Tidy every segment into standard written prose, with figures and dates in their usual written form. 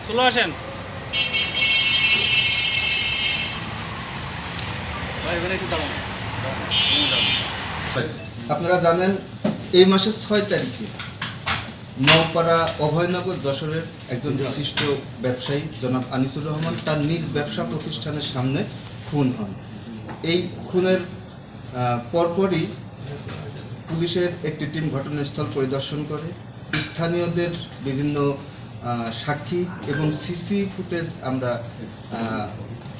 চলে আসেন। আপনারা জানেন এই মাসের 6 তারিখে নওপাড়া অভয়নগর যশোরের একজন বিশিষ্ট ব্যবসায়ী জনাব আনিসুর রহমান তার নিজ ব্যবসা প্রতিষ্ঠানের সামনে খুন হন। এই খুনের পরপরই পুলিশের একটি টিম ঘটনাস্থল পরিদর্শন করে স্থানীয়দের বিভিন্ন সাক্ষী এবং সিসি ফুটেজ আমরা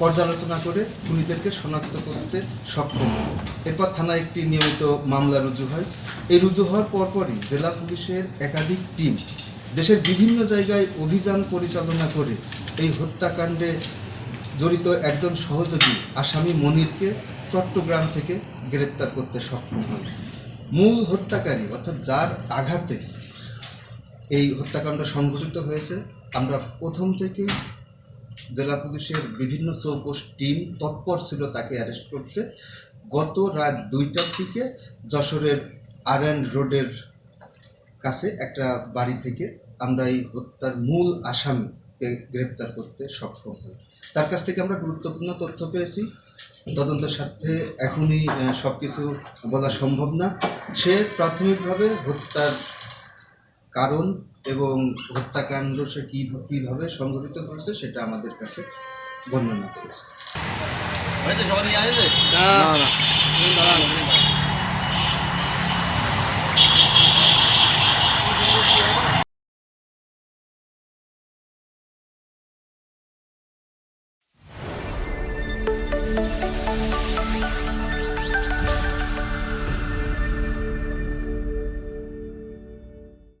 পর্যালোচনা করে খুনিদেরকে শনাক্ত করতে সক্ষম হই। এরপর থানায় একটি নিয়মিত মামলা রুজু হয়। এই রুজু হওয়ার পরপরই জেলা পুলিশের একাধিক টিম দেশের বিভিন্ন জায়গায় অভিযান পরিচালনা করে এই হত্যাকাণ্ডে জড়িত একজন সহযোগী আসামি মনিরকে চট্টগ্রাম থেকে গ্রেপ্তার করতে সক্ষম হয়। মূল হত্যাকারী অর্থাৎ যার আঘাতে এই হত্যাকাণ্ড সংঘটিত হয়েছে, আমরা প্রথম থেকে জেলা পুলিশের বিভিন্ন চৌকস টিম তৎপর ছিল তাকে অ্যারেস্ট করতে। গত রাত 2টার দিকে যশোরের RN রোডের কাছে একটা বাড়ি থেকে আমরা এই হত্যার মূল আসামিকে গ্রেপ্তার করতে সক্ষম হই। তার কাছ থেকে আমরা গুরুত্বপূর্ণ তথ্য পেয়েছি। তদন্তের সাথে এখনই সব কিছু বলা সম্ভব না। সে প্রাথমিকভাবে হত্যার কারণ এবং হত্যাকাণ্ড সে কীভাবে সংঘটিত করেছে সেটা আমাদের কাছে বর্ণনা করেছে।